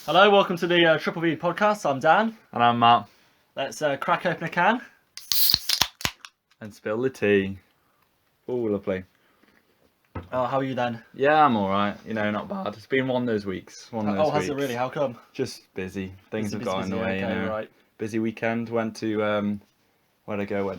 Hello, welcome to the Triple V podcast. I'm Dan. And I'm Matt. Let's crack open a can. And spill the tea. Oh, lovely. Oh, how are you then? Yeah, I'm alright. Not bad. It's been one of those weeks. Has it really? How come? Just busy. Things have got in the busy, way, okay, right. Busy weekend. Went to, where'd I go?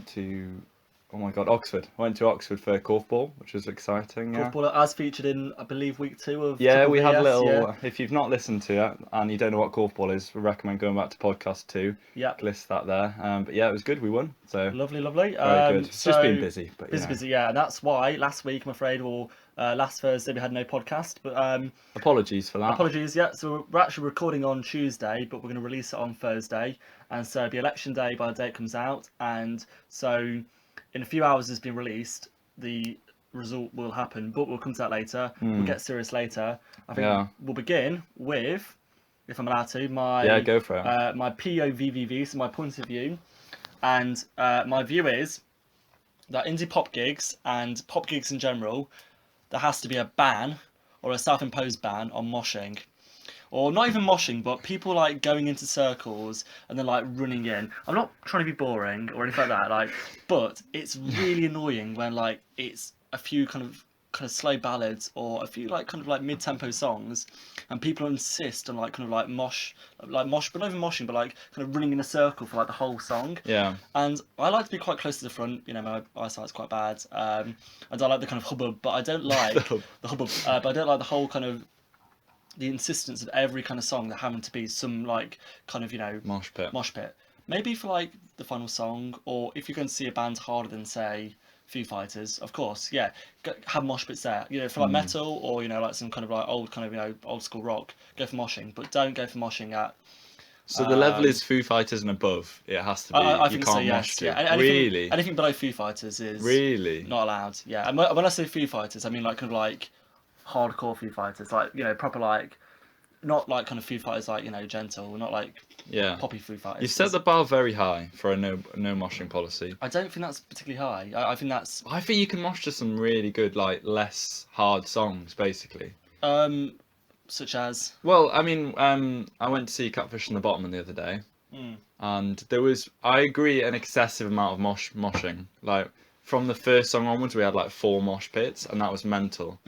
Oh my god, Oxford. I went to Oxford for korfball, which was exciting, yeah. Korfball as featured in, I believe, week 2 of Yeah, Triple we V, had a yes, little, yeah. if you've not listened to it, and you don't know what korfball is, we recommend going back to podcast 2. Yeah. List that there. But yeah, it was good, we won, so. Lovely. Very good. It's just been busy, but Busy, yeah. And that's why last week, I'm afraid, last Thursday we had no podcast, but apologies for that. apologies, yeah. So we're actually recording on Tuesday, but we're going to release it on Thursday, and so it'll be election day by the day it comes out, and so in a few hours it's been released. The result will happen, but we'll come to that later. We'll get serious later. I think we'll begin with, if I'm allowed to, go for it. My POVVV, so my point of view, and my view is that indie pop gigs and pop gigs in general, there has to be a ban or a self-imposed ban on moshing. Or not even moshing, but people like going into circles and then like running in. I'm not trying to be boring or anything like that, but it's really annoying when like it's a few kind of slow ballads or a few like kind of like mid-tempo songs, and people insist on like kind of like mosh, but not even moshing, but like kind of running in a circle for like the whole song. Yeah. And I like to be quite close to the front. My eyesight's quite bad, and I like the kind of hubbub, but I don't like the hubbub. But I don't like the whole kind of the insistence of every kind of song there having to be some like kind of mosh pit. Maybe for like the final song, or if you're going to see a band harder than say Foo Fighters, of course, yeah, have mosh pits there. For like metal or like some kind of like old school rock, go for moshing, but don't go for moshing at. So the level is Foo Fighters and above. It has to be. I you think can't so, yes. mosh to. Yeah. Anything below Foo Fighters is really not allowed. Yeah, and when I say Foo Fighters, I mean like kind of like hardcore Foo Fighters, like proper like. Not like kind of Foo Fighters, like gentle, not like poppy Foo Fighters. You've set the bar very high for a no moshing policy. I don't think that's particularly high. I think that's. I think you can mosh to some really good, like less hard songs, basically. Such as. Well, I mean, I went to see Catfish on the Bottom the other day, and there was, I agree, an excessive amount of moshing. Like from the first song onwards, we had like 4 mosh pits, and that was mental.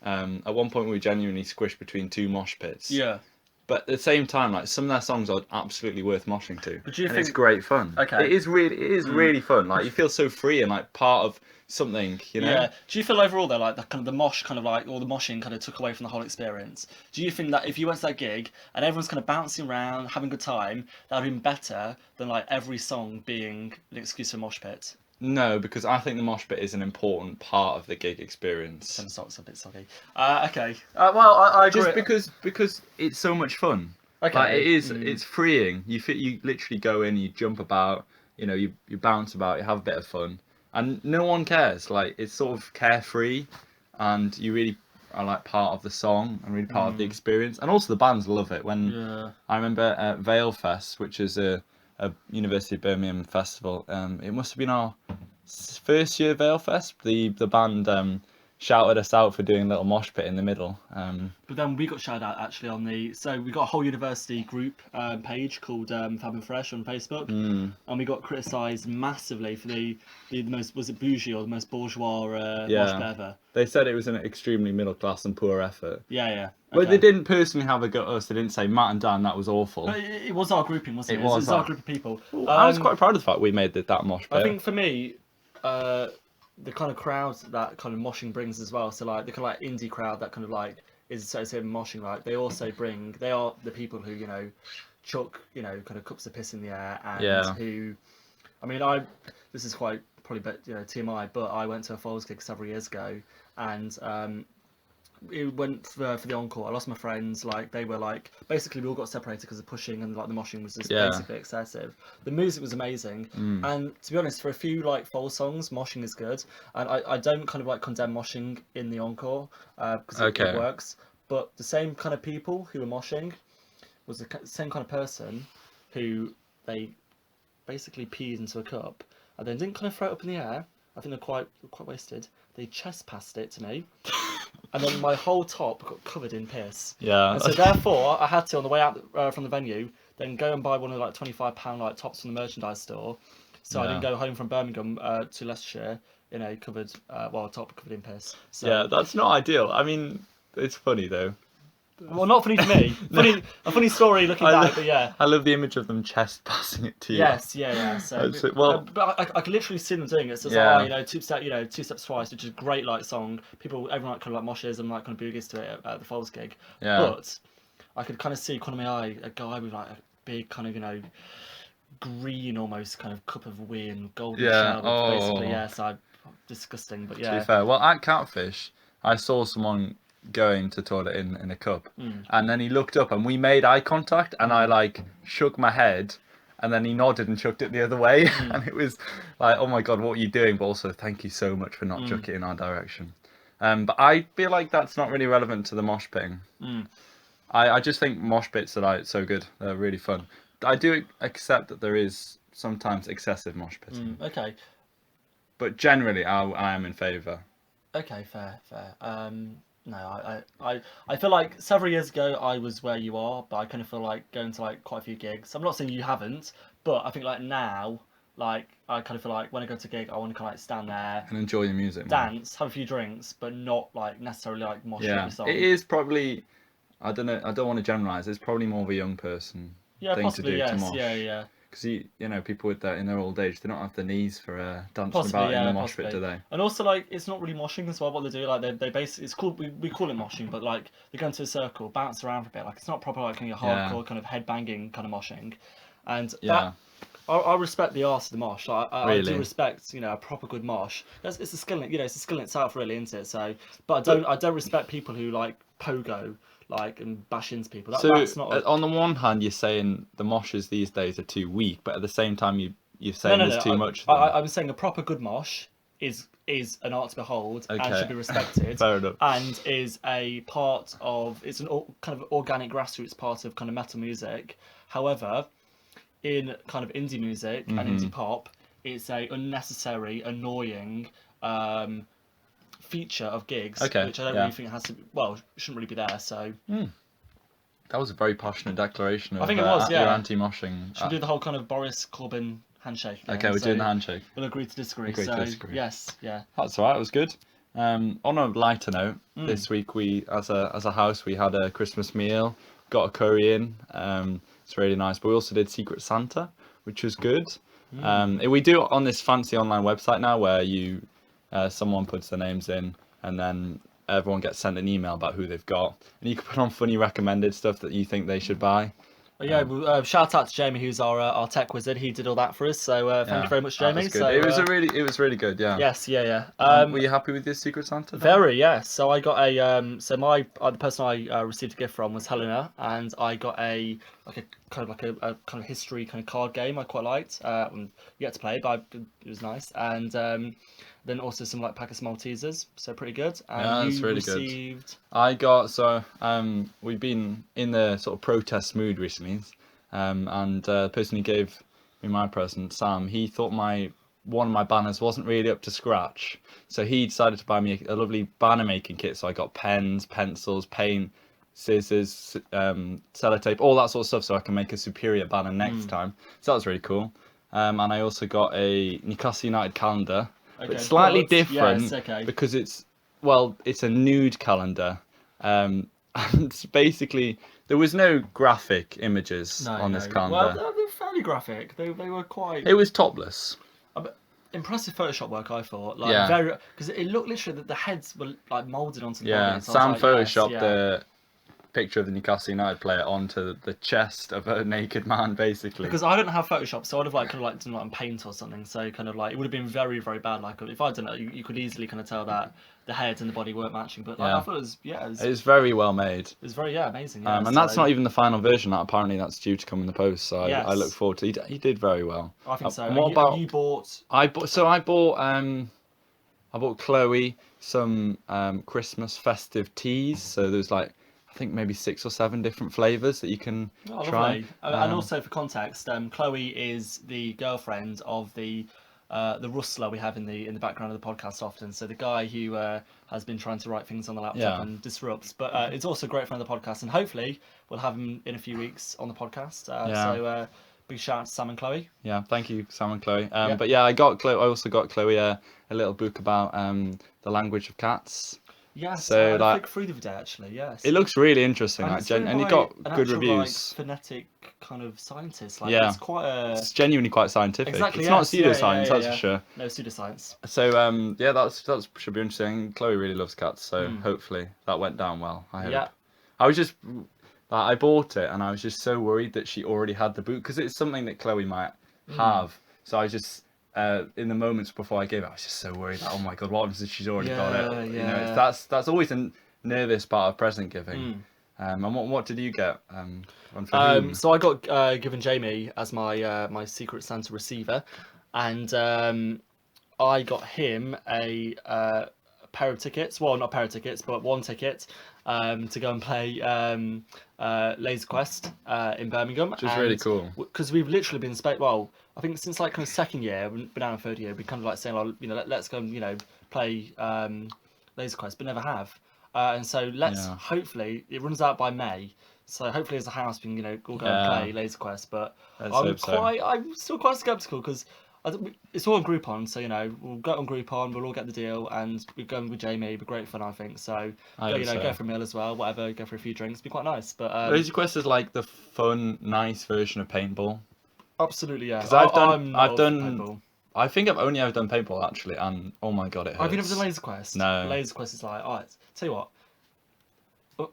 At one point, we genuinely squished between 2 mosh pits. Yeah. But at the same time, like some of their songs are absolutely worth moshing to. But do you think it's great fun? Okay. It is really fun. Like you feel so free and like part of something, Yeah. Do you feel overall though, like the kind of the mosh kind of like, or the moshing kind of took away from the whole experience? Do you think that if you went to that gig and everyone's kind of bouncing around, having a good time, that would have been better than like every song being an excuse for mosh pit? No, because I think the mosh pit is an important part of the gig experience. Some socks are a bit soggy. Okay. Well, I agree. Just because it's so much fun. Okay. Like it is. It's freeing. You literally go in, you jump about, you bounce about, you have a bit of fun, and no one cares. Like it's sort of carefree, and you really are like part of the song and really part of the experience. And also the bands love it. When I remember at Vale Fest, which is a University of Birmingham festival. It must have been our first year Vale Fest. The band shouted us out for doing a little mosh pit in the middle. But then we got shouted out actually so we got a whole university group page called Fab and Fresh on Facebook, and we got criticised massively for the most, was it bougie or the most bourgeois mosh pit ever. They said it was an extremely middle class and poor effort. Yeah. Okay. But they didn't personally have a go at us. They didn't say, Matt and Dan, that was awful. But it was our grouping, wasn't it? It was our group of people. I was quite proud of the fact we made that mosh pit. I think for me, the kind of crowd that kind of moshing brings as well. So like the kind of like indie crowd that kind of like is associated with moshing, like they are the people who chuck kind of cups of piss in the air, and who, I mean, this is quite probably TMI, but I went to a Foles gig several years ago, and it went for the encore. I lost my friends. Like they were like basically we all got separated because of pushing, and like the moshing was just basically excessive. The music was amazing, and to be honest, for a few like Foles songs, moshing is good. And I don't kind of like condemn moshing in the encore because it works. But the same kind of people who were moshing was the same kind of person who they basically peed into a cup and then didn't kind of throw it up in the air. I think they're quite wasted. They chest passed it to me. and then my whole top got covered in piss. Yeah. And so therefore, I had to, on the way out from the venue, then go and buy one of like £25 like tops from the merchandise store. So I didn't Yeah. go home from Birmingham to Leicestershire in a covered, top covered in piss. So, Yeah, that's not ideal. I mean, it's funny though. well, not funny to me. A funny story looking back, but yeah. I love the image of them chest passing it to you. Yes, yeah. So, That's it. Well, but I could literally see them doing it. So it's Yeah. like, two steps twice, which is a great like song. Everyone like kind of like moshes and like kind of boogies to it at the Foles gig. Yeah. But I could kind of see corner of my eye a guy with like a big kind of green almost kind of cup of wee and golden Yeah. shower, basically. Oh. Yeah, so disgusting. But to yeah. be fair, well, at Catfish, I saw someone going to toilet in a cup, and then he looked up and we made eye contact, and I like shook my head, and then he nodded and chucked it the other way, and it was like, oh my god, what are you doing? But also, thank you so much for not chucking it in our direction. But I feel like that's not really relevant to the mosh pitting. I just think mosh pits are like so good; they're really fun. I do accept that there is sometimes excessive mosh pitting, Okay. but generally, I am in favour. Okay, fair. No, I feel like several years ago I was where you are, but I kind of feel like going to like quite a few gigs. I'm not saying you haven't, but I think like now, like I kind of feel like when I go to a gig, I want to kind of like stand there, And enjoy your music. dance, have a few drinks, but not like necessarily like mosh every song. It is probably. I don't know. I don't want to generalize. It's probably more of a young person Yeah, thing possibly, to do yes. to mosh. Yeah. Because people with that in their old age, they don't have the knees for dancing Possibly, about in yeah, the mosh possibly. pit, do they? And also, like, it's not really moshing as well. What they do, like, they basically, it's called we call it moshing, but like they go into a circle, bounce around for a bit. Like, it's not proper like kind of hardcore kind of head banging kind of moshing. And Yeah. I respect the art of the mosh. Like, I Really? do respect a proper good mosh. It's a skill, it's a skill in itself, really, isn't it? So, but I don't respect people who like pogo. Like and bash into people. That's not. On the one hand, you're saying the moshes these days are too weak, but at the same time, you're saying there's too much. I'm saying a proper good mosh is an art to behold and should be respected. Fair enough. And is a part of kind of organic grassroots part of kind of metal music. However, in kind of indie music and indie pop, it's a unnecessary, annoying. Feature of gigs, which I don't really think has to. Shouldn't really be there. So that was a very passionate declaration. Of, I think it was. Your anti-moshing. Should we do the whole kind of Boris Corbyn handshake? Okay, we're doing the handshake. We'll agree to disagree. Yes, yeah. That's all right. It was good. On a lighter note, this week we, as a house, we had a Christmas meal. Got a curry in. It's really nice. But we also did Secret Santa, which was good. We do it on this fancy online website now, where someone puts their names in, and then everyone gets sent an email about who they've got, and you can put on funny recommended stuff that you think they should buy. Shout out to Jamie, who's our tech wizard. He did all that for us, so thank you very much, Jamie. Good. So it was really good. Yeah. Yes, yeah. Were you happy with this Secret Santa? Very, yeah. So I got the person I received a gift from was Helena, and I got a kind of history kind of card game I quite liked. Yet to play, but it was nice, and then also some like pack of Maltesers, so pretty good. And that's really received... good. I got we've been in the sort of protest mood recently, and the person who gave me my present, Sam, he thought one of my banners wasn't really up to scratch, so he decided to buy me a lovely banner making kit. So I got pens, pencils, paint, scissors, sellotape, all that sort of stuff, so I can make a superior banner next time. So that was really cool. And I also got a Newcastle United calendar. It's slightly different because it's a nude calendar, and basically there was no graphic images on this calendar. Well, they're fairly graphic. They were quite. It was topless. Impressive Photoshop work, I thought. Very, because it looked literally that the heads were like molded onto the body. So Sam photoshopped the picture of the Newcastle United player onto the chest of a naked man, basically. Because I don't have Photoshop, so I'd have done on paint or something. So kind of like it would have been very, very bad. Like if I'd done it, you could easily kind of tell that the head and the body weren't matching. But I thought it was very well made. It was very amazing. Yeah, and that's not even the final version. Apparently that's due to come in the post. So I look forward to. He did very well. I think so. What about you bought? I bought Chloe some Christmas festive teas. So there's like, I think maybe 6 or 7 different flavours that you can try. And also for context, Chloe is the girlfriend of the the rustler we have in the background of the podcast often. So the guy who has been trying to write things on the laptop Yeah. and disrupts. But it's also a great friend of the podcast, and hopefully we'll have him in a few weeks on the podcast. So big shout out to Sam and Chloe. Yeah, thank you, Sam and Chloe. Yeah. But yeah, I also got Chloe a little book about the language of cats. Yes, So, I had a like, flick through the other day actually. Yes, It looks really interesting, and like, it's written and it by got an good actual, reviews. Like, phonetic kind of scientist. Like, Yeah. it's quite a It's genuinely quite scientific. Exactly, It's not yes, yeah, pseudoscience, yeah, that's yeah. for sure. no pseudoscience. So yeah, that's should be interesting. Chloe really loves cats, so hopefully that went down well. I hope. Yeah. I was just I bought it and I was just so worried that she already had the book because it's something that Chloe might have. So I was just in the moments before I gave it, I was just so worried that, oh my god, what happens if she's already got it? You know, that's always a nervous part of present giving. And what did you get? And for whom? So I got given Jamie as my my Secret Santa receiver, and I got him a pair of tickets. Well, not a pair of tickets, but one ticket to go and play Laser Quest in Birmingham. Which is really cool. Because we've literally been well, I think since like kind of second year, we've been down in third year, we kind of like saying, like, you know, let's go and, you know, play Laser Quest, but never have. And so let's hopefully it runs out by May. So hopefully as a house we can, you know, all go and play Laser Quest. But I'm still quite skeptical because it's all on Groupon, so, you know, we'll go on Groupon, we'll all get the deal, and we're going with Jamie. It'll be great fun, I think. So, go for a meal as well, whatever, go for a few drinks, be quite nice. But Laser Quest is like the fun, nice version of paintball. Absolutely, yeah. Because I've done. I think I've only ever done paintball actually, and oh my god, it hurts. Have you never done Laser Quest? No. Laser Quest is like, tell you what.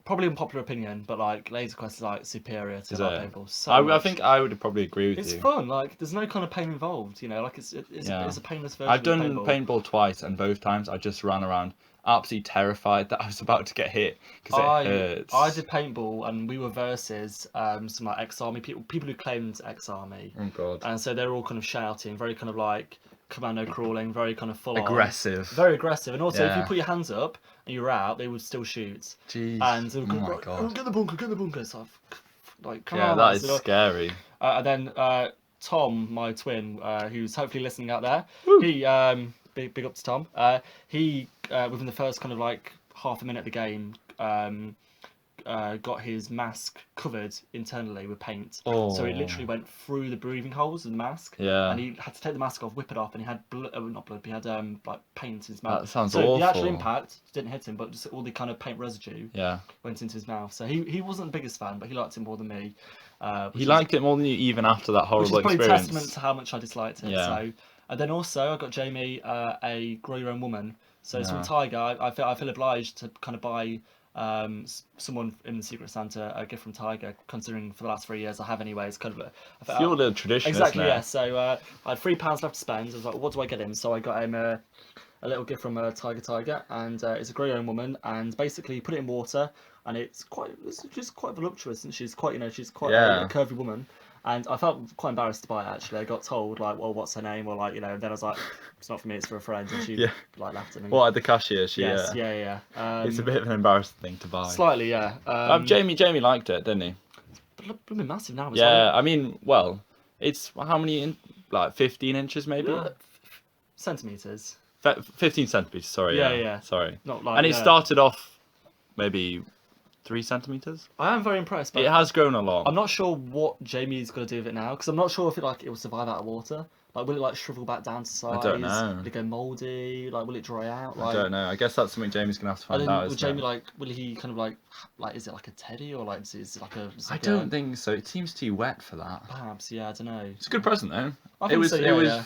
Probably unpopular opinion, but like Laser Quest is like superior to like paintball. So I think I would probably agree with you. It's fun. Like there's no kind of pain involved. You know, like it's a painless version. I've done of paintball twice, and both times I just ran around absolutely terrified that I was about to get hit because it hurts. I did paintball, and we were versus some like ex-army people who claimed ex-army. Oh god! And so they were all kind of shouting, very kind of like commando crawling, very kind of full aggressive, very aggressive. And also, if you put your hands up and you were out, they would still shoot. Jeez. And they would go, my god! Get the bunker. So like, come on. Yeah, that is scary. And then Tom, my twin, who's hopefully listening out there, Woo. he big up to Tom. He within the first kind of like half a minute of the game, got his mask covered internally with paint. So it literally went through the breathing holes of the mask. Yeah. And he had to take the mask off, whip it off, and he had not blood, he had like paint in his mouth. That sounds awful. awful. The actual impact didn't hit him, but just all the kind of paint residue Yeah. went into his mouth. So he wasn't the biggest fan, but he liked it more than me. He liked it more than you even after that horrible which is probably experience. testament to how much I disliked it. Yeah. So, and then also I got Jamie a Grow Your Own Woman. So it's from Tiger. I feel obliged to kind of buy someone in the Secret Santa a gift from Tiger, considering for the last 3 years I have anyway. It's kind of It's your little tradition, exactly, isn't it? yeah. So I had £3 left to spend. I was like, what do I get him? So I got him a little gift from Tiger, and it's a Grow Your Own Woman, and basically you put it in water, and it's just quite voluptuous, and she's quite a curvy woman. And I felt quite embarrassed to buy it, actually. I got told, like, well, what's her name? Or, like, you know, and then I was like, it's not for me, it's for a friend. And she, like, laughed at me. What, at the cashier? Yes, yeah. It's a bit of an embarrassing thing to buy. Slightly, yeah. Jamie liked it, didn't he? It's been massive now. I mean, well, it's how many, like 15 inches maybe? Centimetres. 15 centimetres, sorry. Yeah. Sorry. Not like, and it started off maybe 3 centimetres? I am very impressed. But it has grown a lot. I'm not sure what Jamie's going to do with it now, because I'm not sure if it will survive out of water. Like, will it like shrivel back down to size? I don't know. Will it go mouldy? Like, will it dry out? Like, I don't know. I guess that's something Jamie's gonna have to find out. Will Jamie will he kind of like is it like a teddy, or like is it like a? I don't think so. It seems too wet for that. Perhaps, yeah. I don't know. It's a good present though. It was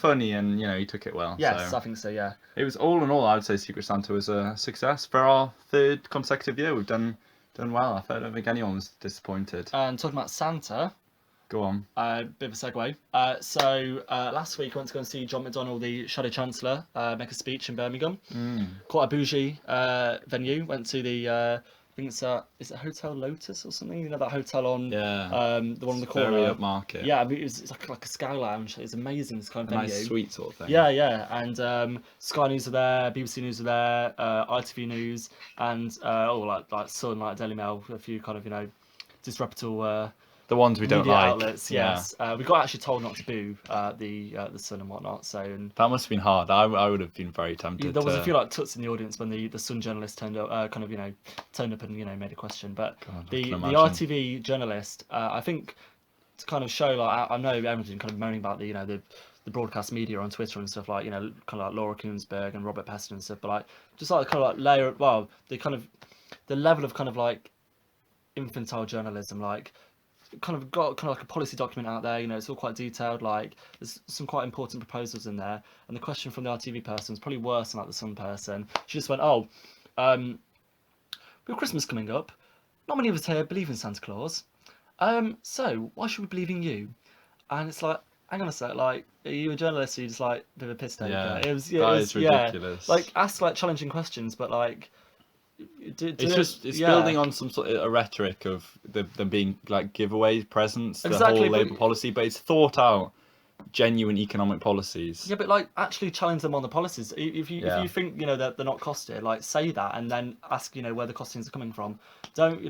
funny, and he took it well. Yes, so. I think so. Yeah. It was all in all, I would say Secret Santa was a success for our 3rd consecutive year. We've done well. I don't think anyone was disappointed. And talking about Santa. Go on. Bit of a segue. So last week I went to go and see John McDonnell, the Shadow Chancellor, make a speech in Birmingham. Quite a bougie venue. Went to the I think is it Hotel Lotus or something? You know, that hotel on the one on the corner. Very upmarket. Yeah, I mean, it's like a sky lounge. It's amazing. This kind of venue. Nice suite sort of thing. Yeah. And Sky News are there, BBC News are there, ITV News, and like Sun, like Daily Mail, a few kind of disreputable The ones we don't media like. outlets. Yeah. Yes, we got actually told not to boo the Sun and whatnot. So and That must have been hard. I would have been very tempted. there was a few like tuts in the audience when the Sun journalist turned up, turned up and made a question. But God, I the can the imagine. RTV journalist, I think, to kind of show like I know everyone's been kind of moaning about the broadcast media on Twitter and stuff like kind of like Laura Koonsberg and Robert Peston and stuff, but like just like kind of like the level of kind of like infantile journalism, like kind of got kind of like a policy document out there, it's all quite detailed, like there's some quite important proposals in there, and the question from the RTV person was probably worse than like the Sun person. She just went, with Christmas coming up, not many of us here believe in Santa Claus, so why should we believe in you? And it's like, hang on a sec, like, are you a journalist or are you just like a bit of a piss taker? Yeah, It was that is ridiculous. like ask like challenging questions, but like It's building on some sort of a rhetoric of them being like giveaway presents, the Exactly, whole but- Labour policy, but it's thought out, genuine economic policies. Yeah, but like actually challenge them on the policies. If you Yeah. think that they're not costed, like say that and then ask where the costings are coming from. Don't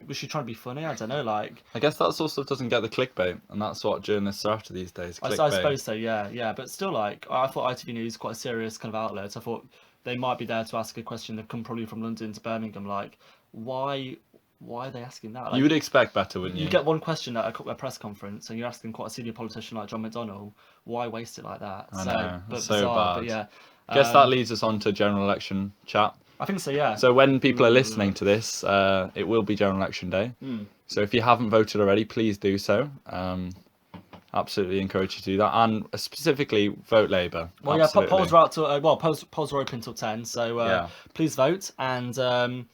was she trying to be funny? I don't know. Like I guess that sort of stuff doesn't get the clickbait, and that's what journalists are after these days. I Clickbait. suppose so. Yeah. But still, like I thought ITV News is quite a serious kind of outlet. I thought they might be there to ask a question. They've come probably from London to Birmingham. Like why are they asking that? Like, You would expect better, wouldn't you? you get one question at a press conference, and you're asking quite a senior politician like John McDonnell. Why waste it like that? I know, but so bizarre, bad. But yeah, Guess that leads us on to general election chat. I think so. Yeah. So when people are listening to this, it will be general election day. So if you haven't voted already, please do so. Absolutely encourage you to do that, and specifically vote Labour. Well, Absolutely. polls are out to polls are open till 10, so Yeah. please vote. And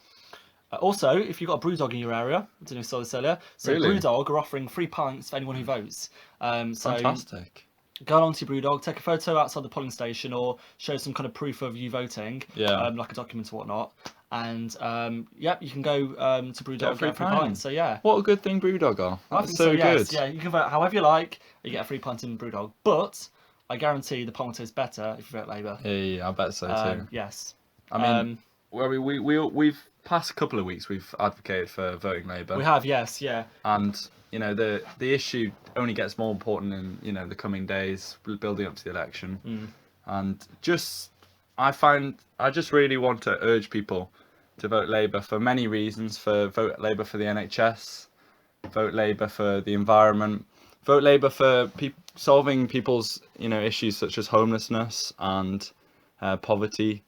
also, if you've got a Brewdog in your area, I don't know if you saw this earlier. So Really? Brewdog are offering free pints for anyone who votes. So Fantastic. go on to Brewdog, take a photo outside the polling station, or show some kind of proof of you voting, Yeah. like a document or whatnot. And you can go to Brewdog Get a free get a free pint. pint. So yeah. What a good thing Brewdog are. I That's think so yes. good. Yeah, you can vote however you like. You get a free pint in Brewdog, but I guarantee the pint will taste better if you vote Labour. Yeah, I bet so too. Yes. I mean, well, we've past couple of weeks we've advocated for voting Labour, We have, yes, yeah. and the issue only gets more important in the coming days, building up to the election, and I just really want to urge people to vote Labour for many reasons. Vote Labour for the NHS, vote Labour for the environment, vote Labour for solving people's issues such as homelessness and poverty.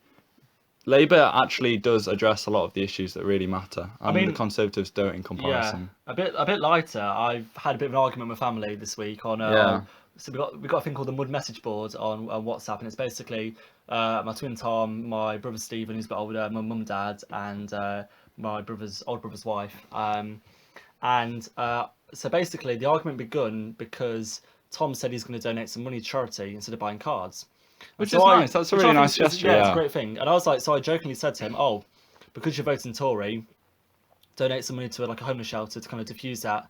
Labour actually does address a lot of the issues that really matter, and the Conservatives don't in comparison. Yeah, a bit lighter. I've had a bit of an argument with my family this week on. So we got a thing called the Mud Message Board on WhatsApp, and it's basically my twin Tom, my brother Stephen, who's a bit older, my mum and dad, and my old brother's wife. So basically, the argument begun because Tom said he's going to donate some money to charity instead of buying cards. Which is nice. That's a really nice gesture. Yeah, it's a great thing. And I was like, so I jokingly said to him, because you're voting Tory, donate some money to like a homeless shelter to kind of diffuse that.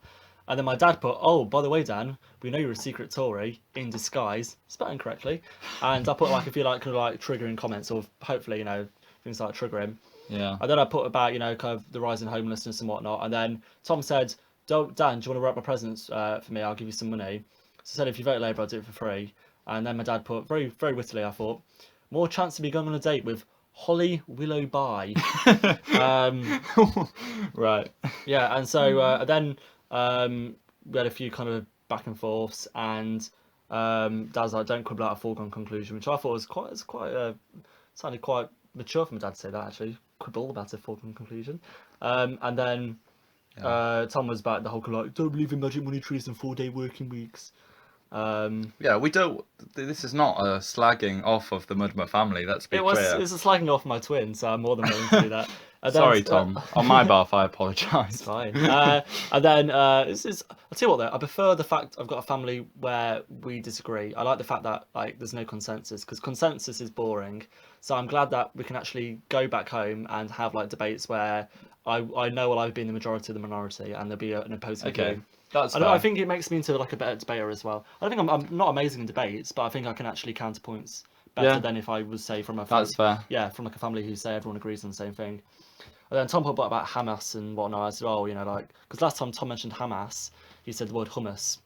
And then my dad put, by the way, Dan, we know you're a secret Tory in disguise, spelling correctly. And I put like a few like kind of like triggering comments, or hopefully things like trigger him. Yeah. And then I put about kind of the rise in homelessness and whatnot. And then Tom said, Dan, do you want to wrap my presents for me? I'll give you some money. So I said, if you vote Labour, I'll do it for free. And then my dad put, very, very wittily, I thought, more chance to be going on a date with Holly Willow Bye. Right. Yeah, and so then we had a few kind of back and forths, and Dad was like, don't quibble out a foregone conclusion, which I thought sounded quite mature for my dad to say that, actually. Quibble about a foregone conclusion. And then Tom was about the whole kind of like, don't believe in magic money trees and 4-day working weeks. We don't. This is not a slagging off of the Mudmer family. Let's be clear. It's a slagging off my twin, so I'm more than willing to do that. And then, Sorry, Tom. On my behalf, I apologise. It's fine. And then I'll tell you what though, I prefer the fact I've got a family where we disagree. I like the fact that like there's no consensus, because consensus is boring. So I'm glad that we can actually go back home and have like debates where I know I'll either be in the majority or the minority, and there'll be an opposing view. That's I think it makes me into like a better debater as well. I don't think I'm not amazing in debates, but I think I can actually counterpoints better than if I was say from a family. That's fair. Yeah, from like a family who say everyone agrees on the same thing. And then Tom put about Hamas and whatnot. I said, oh, you know, like, because last time Tom mentioned Hamas, he said the word hummus.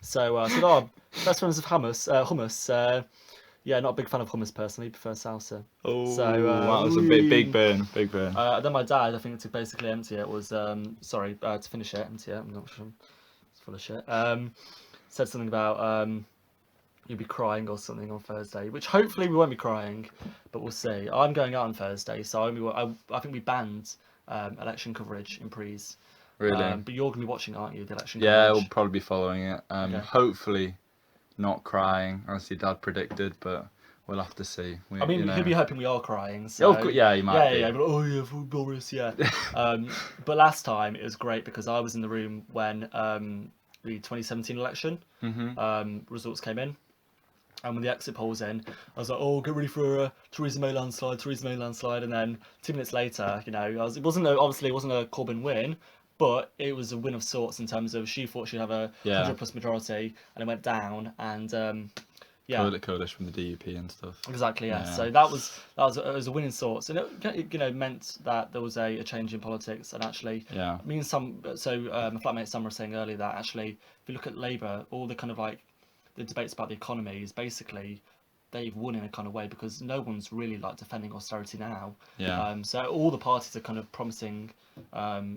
So I said, oh, best friends of hummus. Yeah, not a big fan of hummus personally. Prefer salsa. Oh, So that was a big burn, big burn. then my dad, I think, to basically empty it was to finish it, empty it. I'm not sure. It's full of shit. Said something about you'll be crying or something on Thursday, which hopefully we won't be crying, but we'll see. I'm going out on Thursday, so I think we banned election coverage in Prees. Really? But you're gonna be watching, aren't you? The election Yeah, coverage. we'll probably be following it. Okay. Hopefully not crying, as your dad predicted, but we'll have to see. I mean, you know. he'll be hoping we are crying. So Yeah, he might be. yeah. But, oh yeah, for Boris, yeah. But last time it was great because I was in the room when the 2017 election results came in. And when the exit polls in, I was like, "Oh, get ready for a Theresa May landslide." And then 2 minutes later, you know, obviously it wasn't a Corbyn win, but it was a win of sorts in terms of she thought she'd have a 100+ majority, and it went down. And yeah, Coalition from the DUP and stuff. exactly, yeah. Yeah. So that was it was a win in sorts, and it you know meant that there was a change in politics, and actually, Yeah. me and my flatmate Sam was saying earlier that actually, if you look at Labour, all the kind of like the debates about the economy is basically they've won in a kind of way because no one's really like defending austerity now. Yeah. So all the parties are kind of promising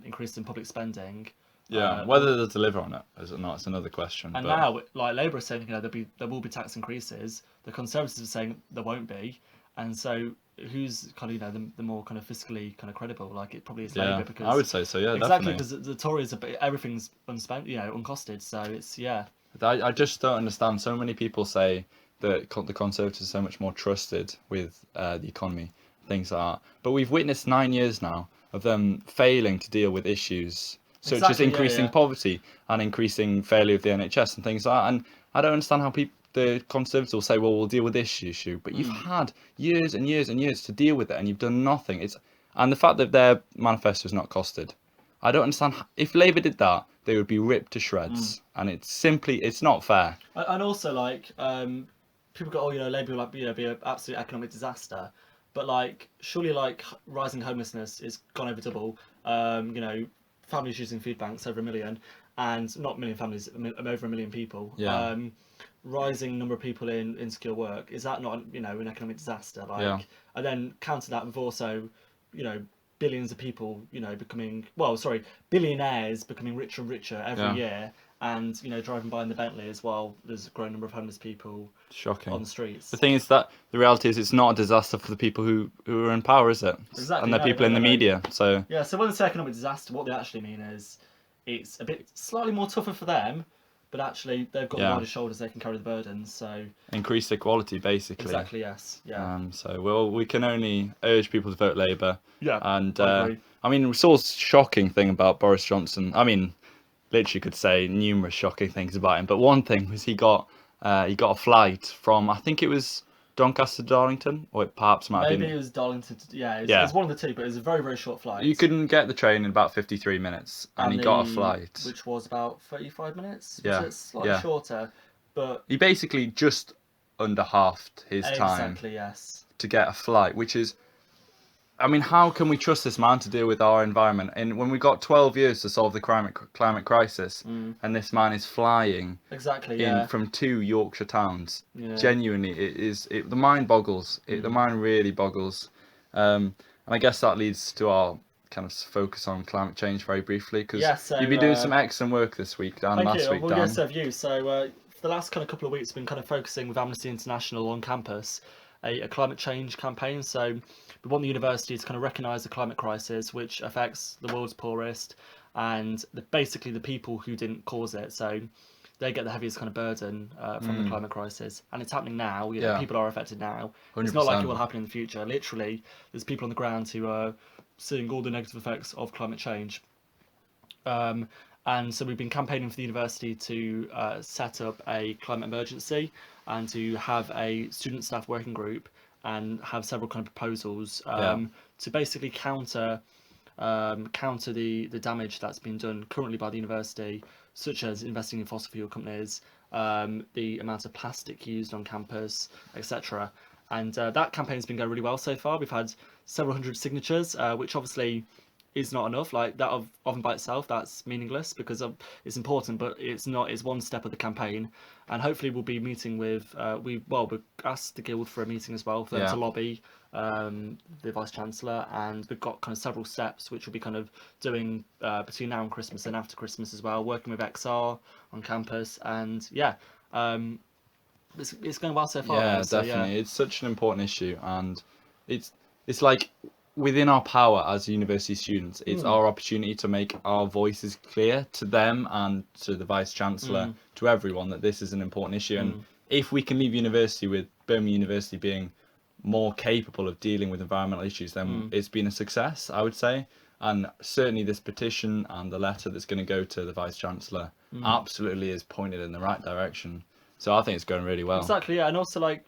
increase in public spending. Yeah. Whether they'll deliver on it is not, it's another question. And but... now, like Labour is saying, you know, there will be tax increases. The Conservatives are saying there won't be, and so who's kind of, you know, the more kind of fiscally kind of credible? Like it probably is Labour because I would say so. Yeah, exactly definitely. because the Tories everything's unspent, you know, uncosted. So it's I just don't understand. So many people say that the Conservatives are so much more trusted with the economy, things like that. But we've witnessed 9 years now of them failing to deal with issues such as increasing poverty and increasing failure of the NHS and things like that. And I don't understand how the Conservatives will say, well, we'll deal with this issue. But you've had years and years and years to deal with it and you've done nothing. And the fact that their manifesto is not costed. I don't understand. If Labour did that, they would be ripped to shreds. And it's not fair. And also, like, people go, oh, you know, Labour will, like, you know, be an absolute economic disaster. But, like, surely, like, rising homelessness is gone over double. You know, families using food banks over 1 million. And not 1 million families, over 1 million people. Yeah. Rising number of people in insecure work. Is that not, you know, an economic disaster? Like, Yeah. And then counter that with also, you know, billions of people, you know, billionaires becoming richer and richer every year, and you know, driving by in the Bentleys while there's a growing number of homeless people on the streets. The thing is that the reality is it's not a disaster for the people who are in power, is it? Exactly. And the people in the media. So yeah. So when they say economic disaster, what they actually mean is it's a bit slightly more tougher for them, but actually they've got wider shoulders; they can carry the burden. So increased equality, basically. Exactly. Yes. Yeah. So we can only urge people to vote Labour. Yeah. And I agree. I mean, we saw a shocking thing about Boris Johnson. I mean, literally could say numerous shocking things about him, but one thing was he got a flight from, I think it was Doncaster to Darlington, or it perhaps might have been. Maybe it was Darlington. It's one of the two, but it was a very, very short flight. You couldn't get the train in about 53 minutes, and he got a flight, which was about 35 minutes. Yeah, so it's slightly shorter, but he basically just under halved his time. Exactly. Yes. To get a flight, which is, I mean, how can we trust this man to deal with our environment? And when we got 12 years to solve the climate crisis, and this man is flying from 2 Yorkshire towns, genuinely, the mind boggles. The mind really boggles. And I guess that leads to our kind of focus on climate change very briefly, because you've been doing some excellent work this week, Dan. Last week, Dan. Yes, have you. So for the last kind of couple of weeks, we've been kind of focusing with Amnesty International on campus a climate change campaign. So we want the university to kind of recognise the climate crisis, which affects the world's poorest and basically the people who didn't cause it. So they get the heaviest kind of burden from the climate crisis, and it's happening now. You know, people are affected now. 100%. It's not like it will happen in the future. Literally, there's people on the ground who are seeing all the negative effects of climate change. And so we've been campaigning for the university to set up a climate emergency and to have a student staff working group and have several kind of proposals to basically counter the damage that's been done currently by the university, such as investing in fossil fuel companies, the amount of plastic used on campus, etc. And that campaign's been going really well so far. We've had several hundred signatures, which obviously is not enough. Like that often by itself, that's meaningless because it's important, but it's not. It's one step of the campaign, and hopefully we'll be meeting with. We asked the guild for a meeting as well for them to lobby the vice chancellor, and we've got kind of several steps which we'll be kind of doing between now and Christmas and after Christmas as well, working with XR on campus, and it's going well so far. Yeah, though, so, definitely. It's such an important issue, and it's like within our power as university students, it's our opportunity to make our voices clear to them and to the vice chancellor, to everyone, that this is an important issue. And if we can leave university with Birmingham University being more capable of dealing with environmental issues, then it's been a success, I would say. And certainly this petition and the letter that's going to go to the vice chancellor absolutely is pointed in the right direction. So I think it's going really well. Exactly, yeah, and also like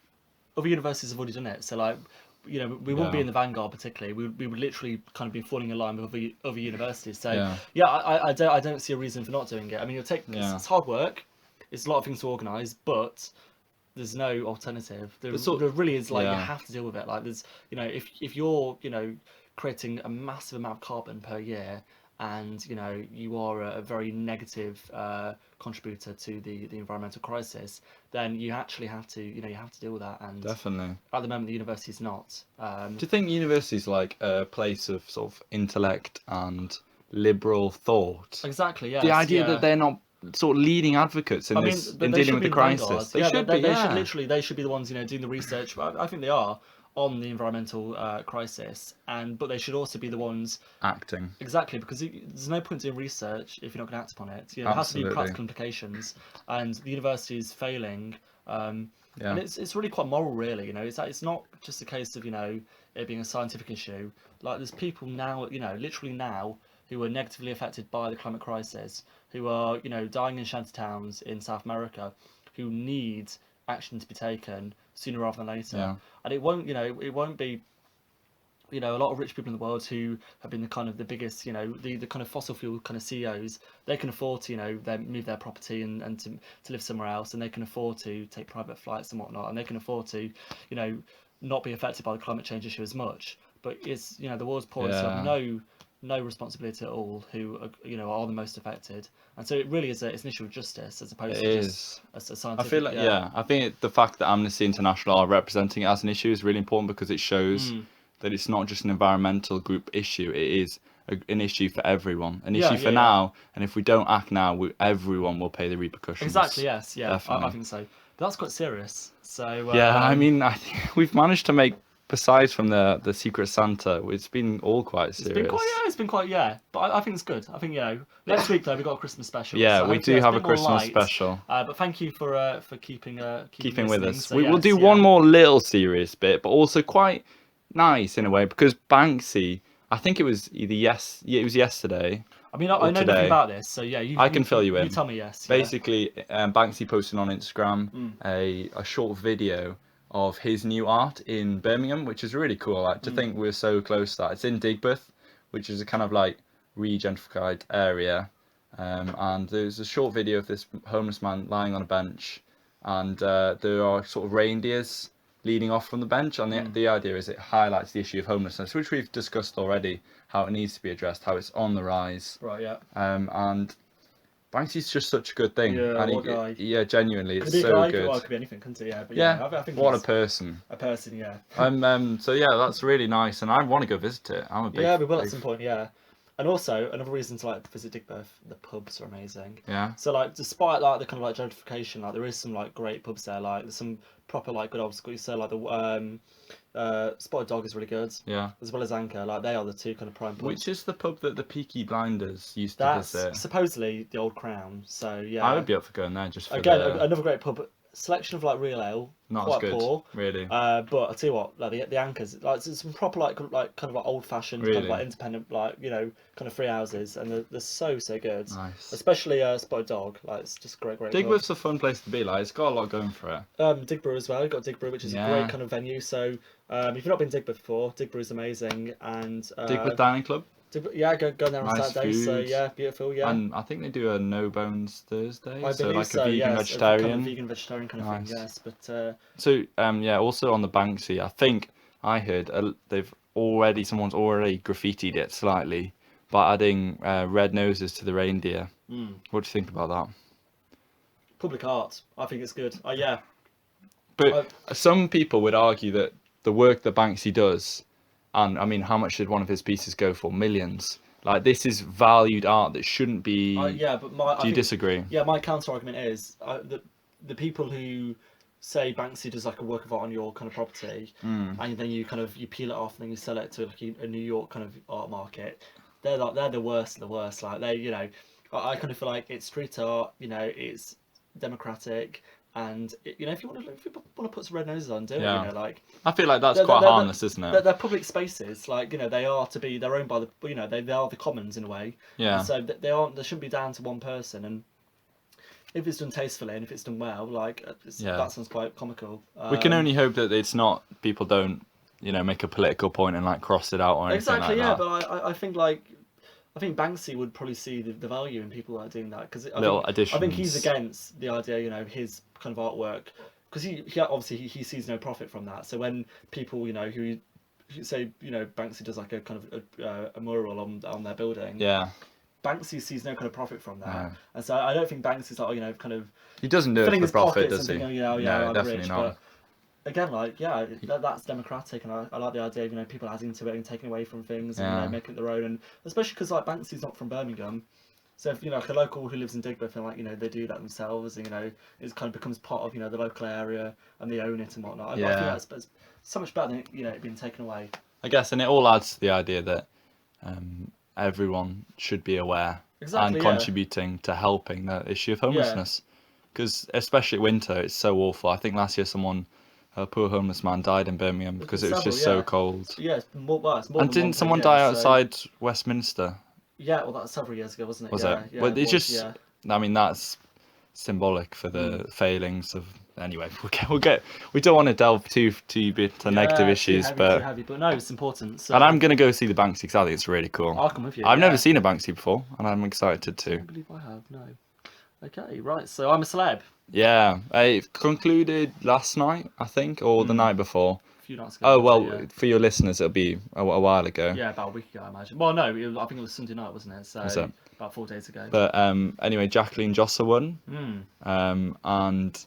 other universities have already done it. So like, we wouldn't be in the vanguard particularly. We would literally kind of be falling in line with other universities. So I don't see a reason for not doing it. I mean, it's hard work. It's a lot of things to organise, but there's no alternative. There really is, like, you have to deal with it. Like there's, if you're, creating a massive amount of carbon per year, and you are a very negative contributor to the environmental crisis, then you actually have to deal with that. And definitely, at the moment the university is not. Do you think university is like a place of sort of intellect and liberal thought? Exactly, yeah. The idea that they're not sort of leading advocates in dealing with the crisis. They should be. They should be the ones doing the research. I think they are on the environmental crisis, but they should also be the ones acting. Exactly, because there's no point in such if you're not going to act upon it. It has to be practical implications, and the university is failing. And it's really quite moral, really. It's not just a case of it being a scientific issue. Like there's people now, literally now, who are negatively affected by the climate crisis, who are dying in shanty towns in South America, who need action to be taken sooner rather than later. And it won't be a lot of rich people in the world who have been the biggest, the kind of fossil fuel kind of CEOs. They can afford to move their property and to live somewhere else, and they can afford to take private flights and whatnot, and they can afford to not be affected by the climate change issue as much. But it's the world's poor have no responsibility at all, who are the most affected. And so it really is it's an issue of justice as opposed to just a scientific. I feel like I think the fact that Amnesty International are representing it as an issue is really important, because it shows that it's not just an environmental group issue. It is an issue for everyone, an issue for now. And if we don't act now, everyone will pay the repercussions. Exactly. Yes. Yeah. I think so. But that's quite serious. So I mean, I think we've managed to make, besides from the Secret Santa, it's been all quite serious. It's been quite, But I think it's good. I think, next week though we've got a Christmas special. Yeah, so we do have a Christmas special. But thank you for keeping with us. So, we'll do one more little serious bit, but also quite nice in a way, because Banksy, I think it was it was yesterday. I mean, I know nothing about this, so I can fill you in. You tell me, yes. Basically, Banksy posted on Instagram a short video of his new art in Birmingham, which is really cool. Like, to think we're so close to that. It's in Digbeth, which is a kind of like re-gentrified area, and there's a short video of this homeless man lying on a bench, and there are sort of reindeers leading off from the bench, and the idea is it highlights the issue of homelessness, which we've discussed already, how it needs to be addressed, how it's on the rise. Right, yeah. And Banksy's just such a good thing. Yeah, and what a guy. Yeah, genuinely, it's Could be so a guy, good. Well, it could be anything, couldn't it? Yeah, but I think what a he's person. a person, yeah. So yeah, that's really nice, and I want to go visit it. I'm a big. Yeah, we will at some point. Yeah, and also another reason to visit Digbeth, the pubs are amazing. Yeah. So despite the kind of gentrification, there is some great pubs there. There's some proper good old school. So the Spotted Dog is really good. Yeah. As well as Anchor, they are the two kind of prime pubs. Which is the pub that the Peaky Blinders used to visit? That's supposedly the Old Crown. So yeah. I would be up for going there just for another great pub. Selection of real ale, not quite as good, poor, really. But I tell you what, the Anchors, it's some proper kind of old fashioned, really? kind of independent, kind of free houses, and they're so good. Nice. Especially Spotted Dog, it's just great. Digbeth's a fun place to be. It's got a lot going for it. Digbrew as well. You've got Digbrew, which is a great kind of venue. So if you've not been to Digbeth before, Digbrew is amazing, and Digbeth Dining Club. Yeah, go there on Nice Saturday. So food. yeah, beautiful. Yeah, And I think they do a no bones Thursday, I so believe like so. a vegan Yes, vegetarian. kind of vegan vegetarian kind of thing. Nice. Yes, but So yeah, also on the Banksy, I think I heard someone's already graffitied it slightly by adding red noses to the reindeer. What do you think about that? public art. I think it's good. Yeah. But some people would argue that the work that Banksy does, and I mean, how much did one of his pieces go for? Millions. Like, this is valued art that shouldn't be. Yeah, but Do you disagree? Yeah, my counter argument is the people who say Banksy does like a work of art on your kind of property, and then you peel it off and then you sell it to like a New York kind of art market. They're the worst of the worst. Like I kind of feel like it's street art. It's democratic. And if you want to put some red noses on, do it. I feel like that's quite harmless, isn't it? They're public spaces, they are to be. They're owned by the, they are the commons in a way. Yeah. And so they shouldn't be down to one person. And if it's done tastefully and if it's done well, that sounds quite comical. We can only hope that it's not, people don't, make a political point and like cross it out or anything exactly. like that. Yeah, but I think Banksy would probably see the value in people doing that, because I think he's against the idea, his kind of artwork, because he obviously he sees no profit from that. So when people who say Banksy does like a kind of a mural on their building, yeah, Banksy sees no kind of profit from that, no. And so I don't think Banksy's like kind of he doesn't do it for profit, does he? Thinking, no, I'm definitely rich, not. But again, that's democratic, and I like the idea of people adding to it and taking away from things and making it their own, and especially because Banksy's not from Birmingham, so if like a local who lives in Digbeth and they do that themselves, and it kind of becomes part of the local area and they own it and whatnot. I think that's so much better than it being taken away. I guess, and it all adds to the idea that everyone should be aware and contributing to helping the issue of homelessness, because especially winter, it's so awful. I think last year a poor homeless man died in Birmingham because it was just so cold. Yeah, it's more and didn't someone die outside Westminster? Yeah, well, that was several years ago, wasn't it? Was it? Yeah, well, it's just. I mean, that's symbolic for the failings of. Anyway, we don't want to delve too into negative issues, but no, it's important. So. And I'm gonna go see the Banksy because I think it's really cool. I'll come with you. I've never seen a Banksy before, and I'm excited to. I don't believe I have. No. Okay, right. So I'm a celeb. Yeah, it concluded last night, I think, or the night before. A few nights ago. Oh well, for your listeners, it'll be a while ago. Yeah, about a week ago, I imagine. Well, no, I think it was Sunday night, wasn't it? So about 4 days ago. But anyway, Jacqueline Josser won. And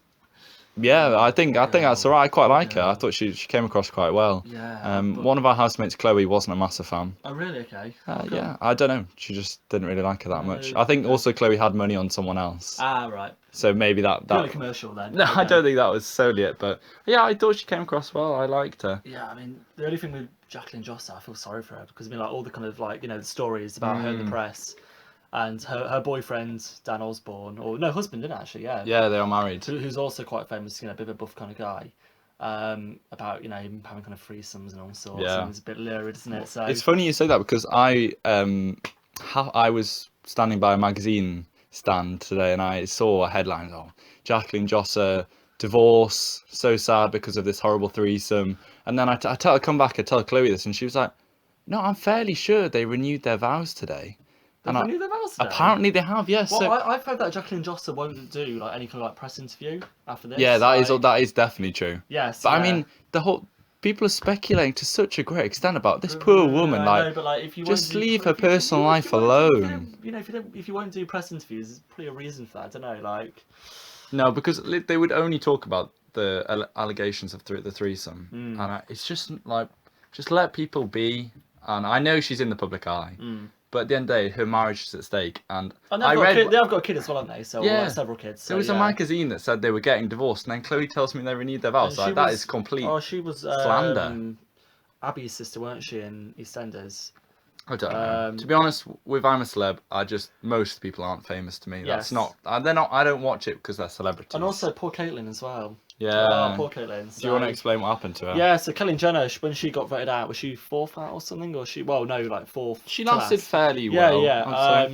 yeah, I think that's alright. I quite like her. I thought she came across quite well. Yeah. One of our housemates, Chloe, wasn't a massive fan. Oh really? Okay. Yeah, I don't know. She just didn't really like her that much. I think also Chloe had money on someone else. Ah, right. So maybe that. Purely commercial then. No, I don't think that was solely it. But yeah, I thought she came across well. I liked her. Yeah, I mean, the only thing with Jacqueline Josser, I feel sorry for her, because all the kind of the stories about her in the press. And her boyfriend, Dan Osborne, or no, husband, didn't actually, yeah. Yeah, they are married. Who's also quite famous, a bit of a buff kind of guy. About him having kind of threesomes and all sorts. Yeah. And it's a bit lurid, isn't it? So it's funny you say that, because I was standing by a magazine stand today and I saw a headline, Jacqueline Josser, divorce, so sad because of this horrible threesome. And then I come back, I tell Chloe this, and she was like, no, I'm fairly sure they renewed their vows today. Apparently they have, yes. Well, I've heard that Jacqueline Josser won't do any kind of press interview after this. Yeah, that is definitely true. Yes, but I mean, people are speculating to such a great extent about this poor woman. If you just leave her personal life alone. If you won't do press interviews, there's probably a reason for that. I don't know, No, because they would only talk about the allegations of the threesome, and it's just just let people be. And I know she's in the public eye. But at the end of the day, her marriage is at stake, and they have got a kid as well, haven't they? So several kids. So, there was a magazine that said they were getting divorced, and then Chloe tells me they renewed their vows. That is complete. Oh, she was slander. Abby's sister, weren't she, in EastEnders? I don't know. To be honest, with I'm a Celeb, most people aren't famous to me. That's not. They're not. I don't watch it because they're celebrities. And also poor Caitlyn as well. Yeah. Poor Caitlyn. Do you want to explain what happened to her? Yeah, so Caitlyn Jenner, when she got voted out, was she fourth out or something? Or fourth? She lasted fairly well. Yeah.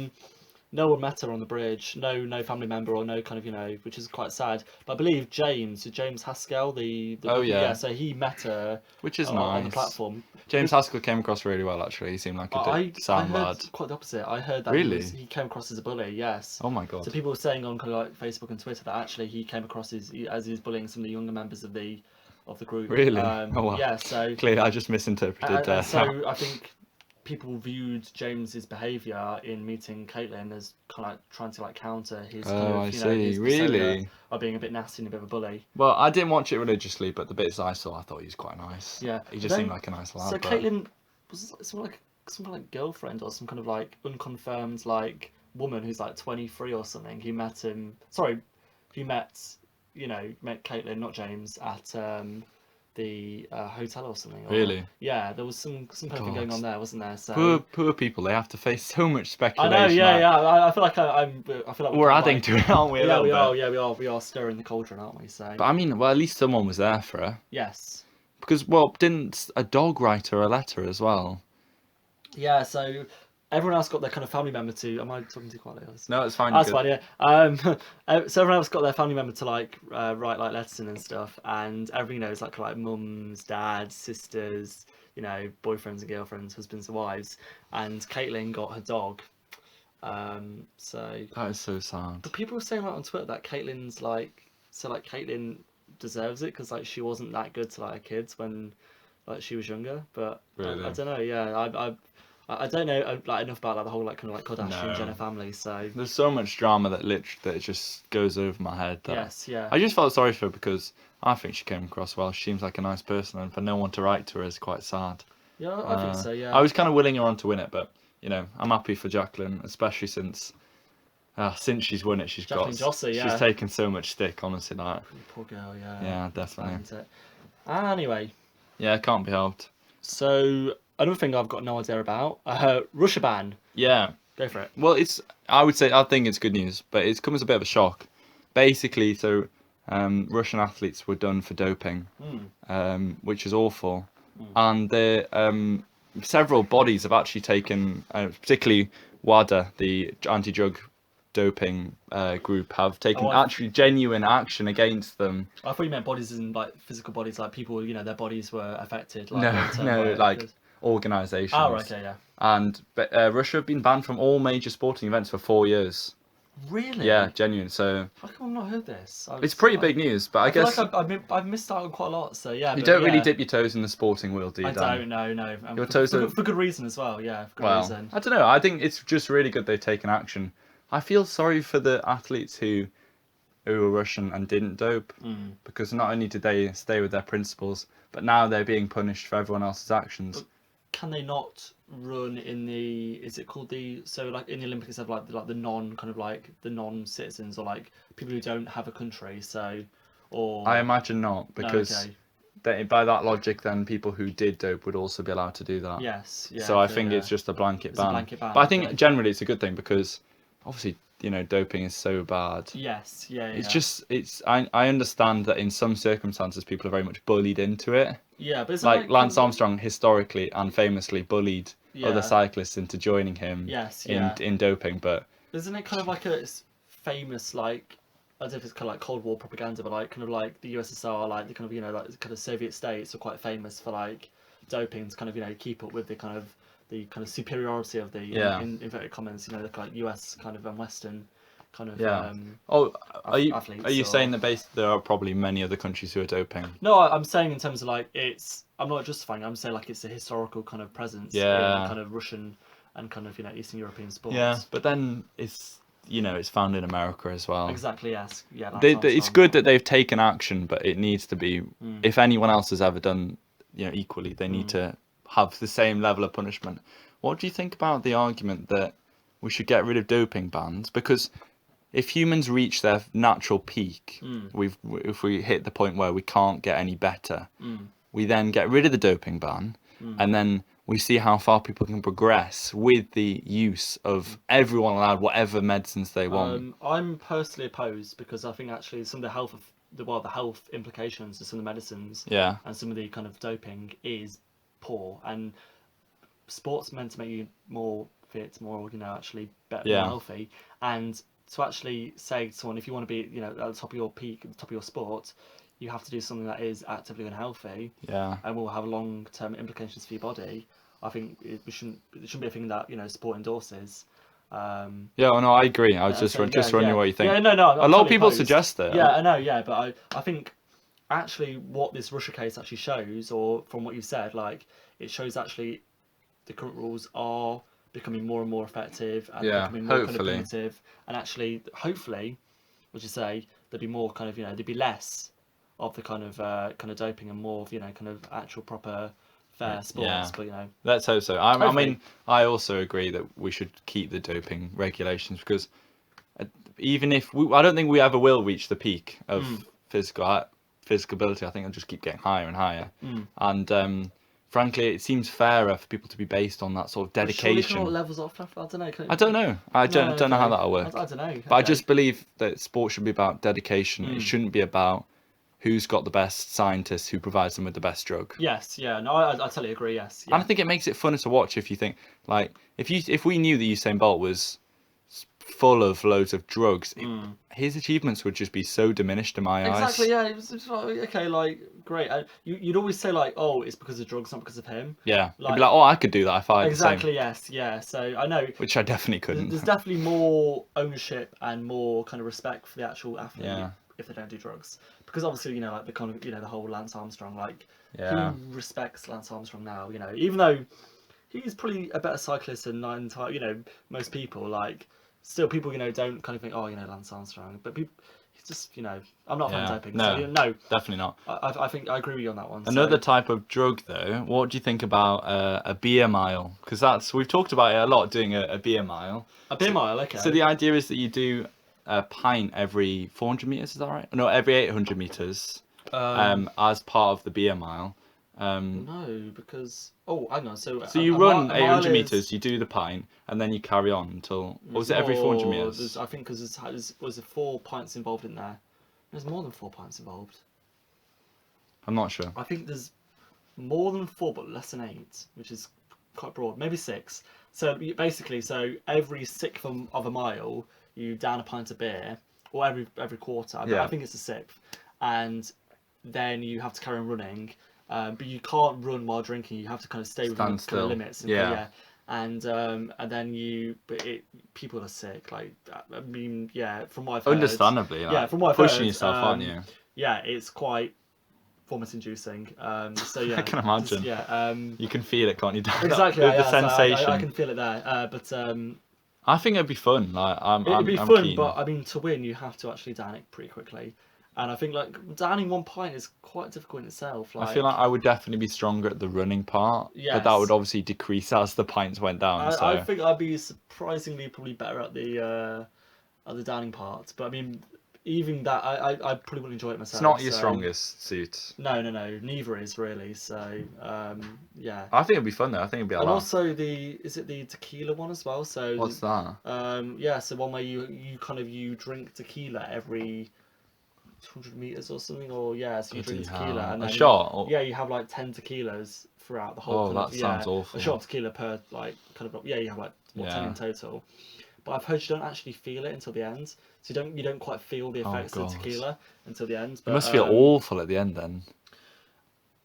no one met her on the bridge. No family member or no kind of which is quite sad. But I believe James Haskell, the Oh yeah, yeah, so he met her which is on the nice. platform. James Which Haskell came across really well, actually. He seemed like a good I sound heard lad. quite the opposite. I heard that Really? he came across as a bully. Yes. Oh my god. So people were saying on kind of like Facebook and Twitter that actually he came across as he was bullying some of the younger members of the group. Really? Oh wow. Yeah. So Clearly, I just misinterpreted. and so I think people viewed James's behaviour in meeting Caitlyn as kind of like trying to like counter his kind Oh, of I see. his persona Really? of being a bit nasty and a bit of a bully. Well, I didn't watch it religiously, but the bits I saw, I thought he was quite nice. Yeah. He just seemed like a nice lad. So but... Caitlyn was some kind of like girlfriend or some kind of like unconfirmed like woman who's like 23 or something who met him. Sorry, who met met Caitlyn, not James, at the hotel or something. Really? Yeah, there was some kind of thing going on there, wasn't there? So Poor people. They have to face so much I speculation. know, yeah. I feel like I feel like We're kind of adding like, to it, aren't we? yeah, we are. Yeah, we are stirring the cauldron, aren't we? So But I mean, well, at least someone was there for her. yes. Because, well, didn't a dog write her a letter as well? Yeah, so everyone else got their kind of family member to. Am I talking too quietly? No, it's fine. That's fine, yeah. So everyone else got their family member to like write like letters in and stuff, and everybody knows like mums, dads, sisters, boyfriends and girlfriends, husbands and wives, and Caitlyn got her dog. So That is so sad. but people were saying like on Twitter that Caitlyn's like Caitlyn deserves it because like she wasn't that good to like her kids when like she was younger, but Really? I don't know. Yeah, I don't know like enough about like the whole like kind of like Kardashian No. Jenner family. So There's so much drama that it just goes over my head. That yes, yeah. I just felt sorry for her because I think she came across well. She seems like a nice person, and for no one to write to her is quite sad. Yeah, I think so. Yeah. I was kind of willing her on to win it, but I'm happy for Jacqueline, especially since she's won it. Jacqueline Josser, yeah. She's taken so much stick, honestly. Like, Poor girl. Yeah. yeah, definitely. Isn't it? Anyway, Yeah, it can't be helped. so another thing I've got no idea about Russia ban. Yeah. Go for it. Well, I think it's good news, but it's come as a bit of a shock. Basically, so Russian athletes were done for doping, which is awful, and several bodies have actually taken, particularly WADA, the anti-drug doping group, have taken actually genuine action against them. I thought you meant bodies in like physical bodies, like people, their bodies were affected. Like, No, like organisations. Oh, right, okay, yeah. And Russia have been banned from all major sporting events for 4 years. Really? Yeah, genuine. So how come I've not heard this? it's pretty big news, but I guess feel like I've missed out on quite a lot. So yeah, you don't really dip your toes in the sporting world, do you? I Dan? don't. No. Your toes are... for good reason as well. Yeah, for good Well, reason. I don't know. I think it's just really good they've taken action. I feel sorry for the athletes who were Russian and didn't dope, because not only did they stay with their principles, but now they're being punished for everyone else's actions. But can they not run in the? Is it called the? So like in the Olympics, they have like the non kind of like the non-citizens or like people who don't have a country. So, or I imagine not, because by that logic, then people who did dope would also be allowed to do that. Yes. Yeah. So I think it's just a blanket ban. Ban. But I think generally it's a good thing because obviously doping is so bad. Yes. Yeah. It's just I understand that in some circumstances people are very much bullied into it. Yeah, but it's like Lance Armstrong historically and famously bullied other cyclists into joining him. Yes. In doping, but isn't it kind of like a famous like? I don't know if it's kind of like Cold War propaganda, but like kind of like the USSR, like the kind of like kind of Soviet states are quite famous for like doping to kind of keep up with the kind of superiority of the in inverted commas, the kind of like US kind of and Western kind of are you athletes saying that there are probably many other countries who are doping? No, I'm saying in terms of like I'm not justifying. I'm saying like it's a historical kind of presence in kind of Russian and kind of Eastern European sports. Yeah, but then it's found in America as well. Exactly. Yes. Yeah. It's good that they've taken action, but it needs to be. If anyone else has ever done, equally, they need to have the same level of punishment. What do you think about the argument that we should get rid of doping bans? Because if humans reach their natural peak, if we hit the point where we can't get any better, we then get rid of the doping ban, and then we see how far people can progress with the use of everyone allowed whatever medicines they want. I'm personally opposed because I think actually some of the health implications of some of the medicines and some of the kind of doping is poor, and sports meant to make you more fit, more, actually better, Yeah. more healthy. And to actually say to someone, if you want to be, at the top of your peak, at the top of your sport, you have to do something that is actively unhealthy Yeah. and will have long-term implications for your body. I think it shouldn't be a thing that sport endorses. Yeah, oh, no, I agree. I was So, just wondering what you think. Yeah, no, A lot of people suggest it. Yeah, I know, yeah, but I think actually what this Russia case actually shows, or from what you said, like it shows actually the current rules are becoming more and more effective and Yeah, becoming more kind of hopefully. punitive, and actually, hopefully, as you say, there'd be more kind of there'd be less of the kind of doping and more of kind of actual proper fair sports. Yeah. But Let's hope so. I hopefully. mean, I also agree that we should keep the doping regulations because even if I don't think we ever will reach the peak of physical ability. I think it'll just keep getting higher and higher. And frankly, it seems fairer for people to be based on that sort of dedication. Surely levels off after, I don't know. I don't know. I don't know how that'll work. I don't know. But I just believe that sport should be about dedication. It shouldn't be about who's got the best scientists who provides them with the best drug. Yes, yeah, no, I totally agree. Yes, yeah. And I think it makes it funner to watch if you think like if we knew that Usain Bolt was full of loads of drugs, his achievements would just be so diminished in my eyes. Exactly, yeah. It's like, okay, like great. You'd always say like, oh, it's because of drugs, not because of him. Yeah, you'd be like, oh, I could do that if I had exactly. the same. Yes, yeah. So I know, which I definitely couldn't. There's definitely more ownership and more kind of respect for the actual athlete if they don't do drugs, because obviously like the kind of the whole Lance Armstrong, like who respects Lance Armstrong now? Even though he's probably a better cyclist than most people, like still people don't kind of think, oh, Lance Armstrong, but people. He's just, I'm not fan doping. No, so, no, definitely not. I think I agree with you on that one. Another type of drug, though. What do you think about a beer mile? Because we've talked about it a lot, doing a beer mile. A beer mile, okay. So the idea is that you do a pint every 400 meters. Is that right? No, every 800 meters. As part of the beer mile. No, because hang on. So you run 800 meters, you do the pint, and then you carry on until. Or was it every 400 meters? I think because was 4 pints involved in there. There's more than 4 pints involved. I'm not sure. I think there's more than 4, but less than 8, which is quite broad. Maybe 6. So basically, every sixth of a mile, you down a pint of beer, or every quarter. I think it's a sixth, and then you have to carry on running. But you can't run while drinking. You have to kind of stay within the kind of limits. And then people are sick. Like I mean, from what I've heard. Understandably, from what I've pushing heard, yourself, aren't you? Yeah, it's quite vomit-inducing. So yeah, I can imagine. You can feel it, can't you? Exactly. The sensation. I can feel it there. But I think it'd be fun. It'd be fun, keen. but I mean, to win, you have to actually down it pretty quickly. And I think downing 1 pint is quite difficult in itself. I feel like I would definitely be stronger at the running part, but that would obviously decrease as the pints went down. I think I'd be surprisingly probably better at the downing part. But I mean, even that, I probably wouldn't enjoy it myself. It's not your strongest suit. No, neither is really. So yeah. I think it'd be fun though. I think it'd be a lot. And also is it the tequila one as well? So what's that? So one where you drink tequila every 200 meters or something, or so you drink tequila and then a shot. Or... you have like 10 tequilas throughout the whole. Oh, that sounds awful. A shot of tequila per you have like 10 in total. But I've heard you don't actually feel it until the end, so you don't quite feel the effects of tequila until the end. But, it must feel awful at the end then.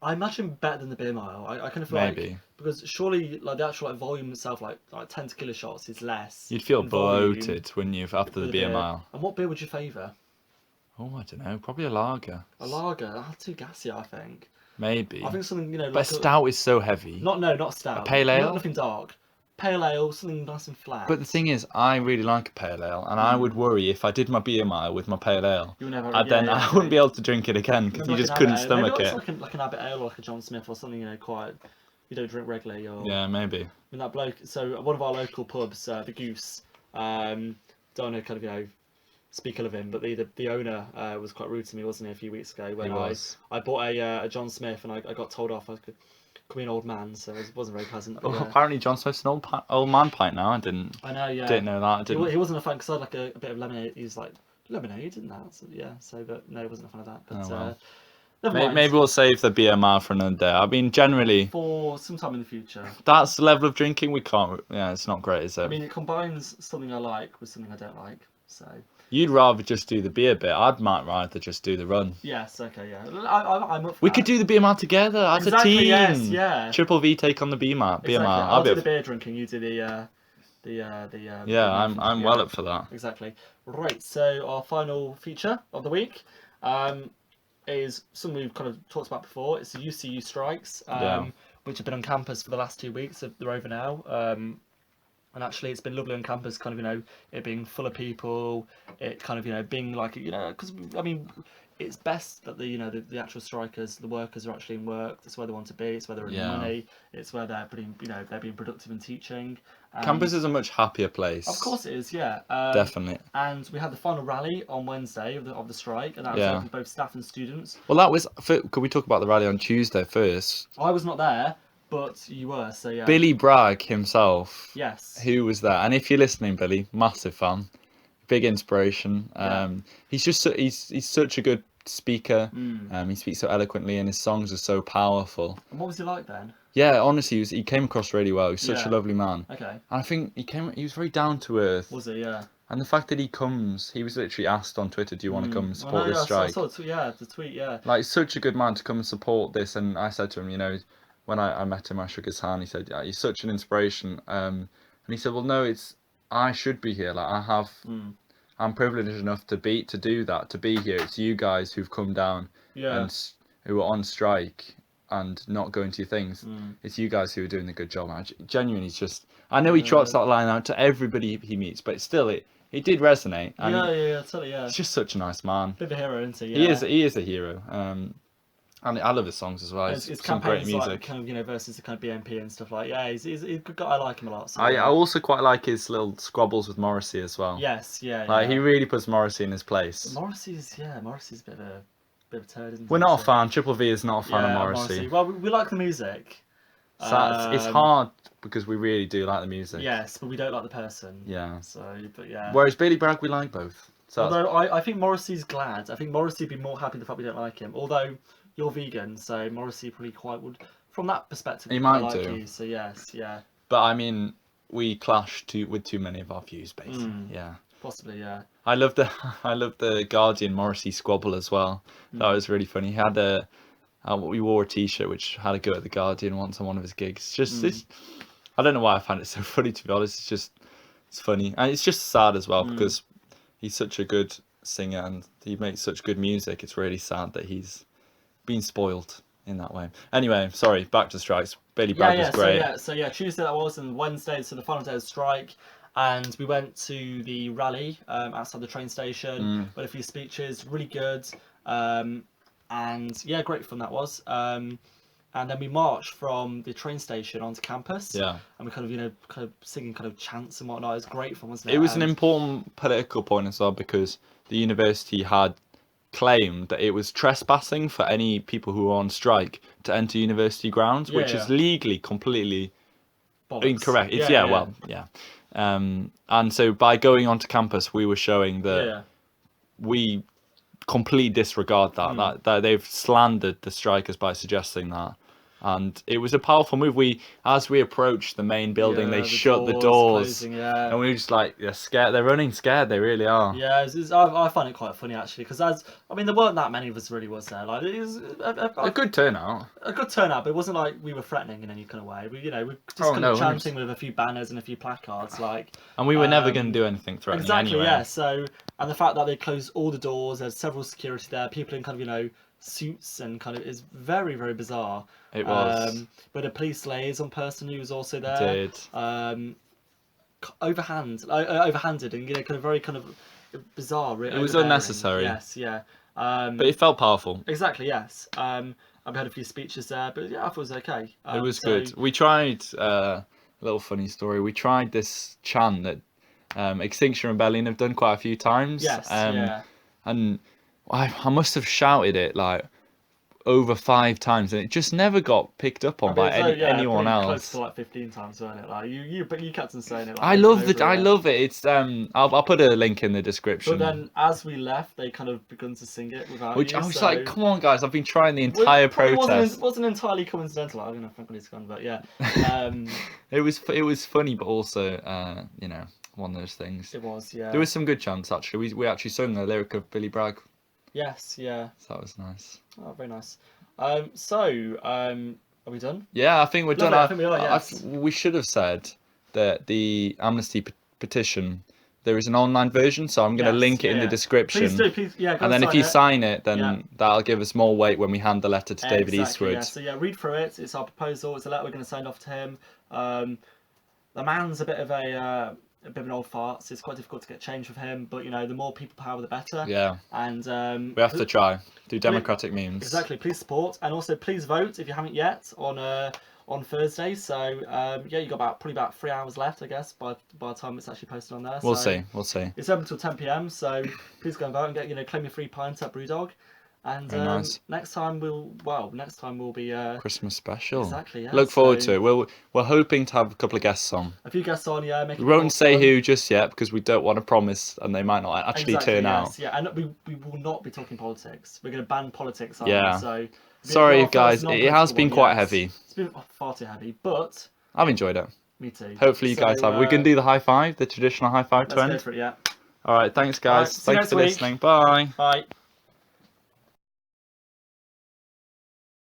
I imagine better than the beer mile. I kind of feel like because surely like the actual volume itself, like 10 tequila shots is less. You'd feel bloated when you after the beer mile. And what beer would you favour? Oh, I don't know. Probably a lager. A lager? Too gassy, I think. Maybe. I think something, But like stout is so heavy. Not stout. A pale ale? Nothing dark. Pale ale, something nice and flat. But the thing is, I really like a pale ale, and I would worry if I did my beer mile with my pale ale, I wouldn't be able to drink it again because you just couldn't stomach it. Maybe like an Abbott ale or like a John Smith or something, quite you don't drink regularly. Or yeah, maybe. I mean that bloke. So one of our local pubs, the Goose. Don't know kind of speak ill of him, but the owner was quite rude to me, wasn't he, a few weeks ago when I bought a John Smith and I got told off. I could be an old man, so it wasn't very pleasant. But, apparently John Smith's an old man pint now. I know, yeah. Didn't know that. He wasn't a fan because I had like a bit of lemonade. He was like lemonade, isn't that? So, but no, he wasn't a fan of that. But Never mind. Maybe we'll save the BMR for another day. I mean, generally, For sometime in the future. that's the level of drinking we can't. Yeah, it's not great, is it? I mean, it combines something I like with something I don't like. So. You'd rather just do the beer bit. Might rather just do the run. Yes. Okay. Yeah. I'm up for We that. could do the BMR together as a team. Yes. Yeah. Triple V take on the BMR. Exactly. I'll do the beer drinking. You do the. Yeah, I'm well up for that. Exactly. Right. So our final feature of the week, is something we've kind of talked about before. It's the UCU strikes, which have been on campus for the last 2 weeks. They're over now. And actually, it's been lovely on campus, kind of, it being full of people, it kind of, being like, because, I mean, it's best that the actual strikers, the workers are actually in work. That's where they want to be. It's where they're earning money. It's where they're putting, they're being productive in teaching. Campus is a much happier place. Of course it is, yeah. Definitely. And we had the final rally on Wednesday of the strike, and that was open to both staff and students. Well, that was. Could we talk about the rally on Tuesday first? I was not there, but you were, so yeah. Billy Bragg himself. Yes. Who was there? And if you're listening, Billy, massive fan, big inspiration. He's just he's such a good speaker. He speaks so eloquently, and his songs are so powerful. And what was he like then? Yeah, honestly, he came across really well. He's such a lovely man. Okay. And I think he was very down to earth. Was he? Yeah. And the fact that he was literally asked on Twitter, "Do you want to come and support this strike?" I saw the tweet, yeah. Like, such a good man to come and support this. And I said to him, when I met him, I shook his hand. He said, "Yeah, he's such an inspiration." And he said, "Well, no, I should be here. Like, I'm privileged enough to do that, to be here. It's you guys who've come down and who are on strike and not going to your things. It's you guys who are doing the good job." Genuinely, it's just, I know he trots that line out to everybody he meets, but still, it did resonate. And totally, yeah. He's just such a nice man. Bit of a hero, isn't he? Yeah. He is a hero. And I love his songs as well. It's some great music. like kind of versus the kind of BNP and stuff like. Yeah, he's a good guy. I like him a lot. So, I also quite like his little squabbles with Morrissey as well. Yes, yeah. Like, he really puts Morrissey in his place. Morrissey's a bit of a turd, isn't he? We're not a fan. Triple V is not a fan of Morrissey. Well, we like the music. So it's hard because we really do like the music. Yes, but we don't like the person. Yeah. So, but yeah. Whereas Billy Bragg, we like both. So although I think Morrissey's glad. I think Morrissey would be more happy the fact we don't like him. Although you're vegan, so Morrissey probably quite would, from that perspective. He might like do. You, so yes, yeah. But I mean, we clash with too many of our views, basically. Yeah. Possibly, yeah. I love the Guardian Morrissey squabble as well. That was really funny. He had we wore a T-shirt which had a go at the Guardian once on one of his gigs. I don't know why I find it so funny, to be honest. It's funny, and it's just sad as well because he's such a good singer and he makes such good music. It's really sad that he's been spoiled in that way. Anyway, sorry, back to strikes. Billy Bragg was great. So Tuesday that was, and Wednesday, so the final day of the strike. And we went to the rally outside the train station. Went a few speeches, really good. And yeah, great fun that was. And then we marched from the train station onto campus. Yeah. And we kind of singing kind of chants and whatnot. It was great fun, wasn't it? It was an important political point as well because the university had claimed that it was trespassing for any people who were on strike to enter university grounds, which is legally completely incorrect. And so by going onto campus, we were showing that we completely disregard that they've slandered the strikers by suggesting that. And it was a powerful move. As we approached the main building, they shut the doors, closing, and we were just like, they're scared. They're running scared. They really are. Yeah, I find it quite funny actually, because there weren't that many of us really, was there? Like, it was a good turnout. A good turnout, but it wasn't like we were threatening in any kind of way. We just kind of chanting with a few banners and a few placards, like. And we were never going to do anything threatening. Exactly. Anyway. Yeah. So, and the fact that they closed all the doors, there's several security there, people in kind of suits and kind of, is very, very bizarre. It was. But a police liaison person who was also there. Did. Overhanded and kind of very kind of bizarre. It was unnecessary. Yes, yeah. But it felt powerful. Exactly, yes. I've had a few speeches there, but yeah, I thought it was okay. It was good. We tried a little funny story. We tried this chant that Extinction Rebellion have done quite a few times. Yes, yeah. And I must have shouted it like over 5 times, and it just never got picked up on by anyone close else. to like 15 times, weren't it? Like you kept on saying it. Like, I love it. It's I'll put a link in the description. But then, as we left, they kind of begun to sing it without Which you. I was like, come on, guys! I've been trying the entire It protest. wasn't entirely coincidental. I don't know if Franklin's gone, but yeah. It was funny, but also, you know, one of those things. It was, yeah. There was some good chants actually. We actually sung the lyric of Billy Bragg. Yes, yeah. So that was nice. Oh, very nice. Are we done? Yeah, I think we're done. I think we are, yes. We should have said that the Amnesty petition, there is an online version, so I'm going to link it in the description. Please do, please, yeah. And then if you sign it, then that'll give us more weight when we hand the letter to David Eastwood. Yeah. So yeah, read through it. It's our proposal. It's a letter we're going to send off to him. The man's a bit of an old fart, so it's quite difficult to get change with him. But you know, the more people power, the better. Yeah. And we have to try do democratic means. Exactly. Please support, and also please vote if you haven't yet on Thursday. So yeah, you got probably about 3 hours left, I guess, by the time it's actually posted on there. We'll see. It's open till 10 p.m. So please go and vote and get claim your free pint at Brewdog. And nice. next time we'll be Christmas special. Exactly. Yeah. Look forward to it. We're hoping to have a couple of guests on. A few guests on, yeah. We won't say who just yet because we don't want to promise, and they might not actually turn out. Yeah, and we will not be talking politics. We're going to ban politics. So sorry, guys. It has been quite heavy. It's been far too heavy, but I've enjoyed it. Me too. Hopefully you guys have. We can do the high five, the traditional high five to end. Let's go for it. Yeah. All right. Thanks, guys. All right, thanks for listening. Bye. Bye.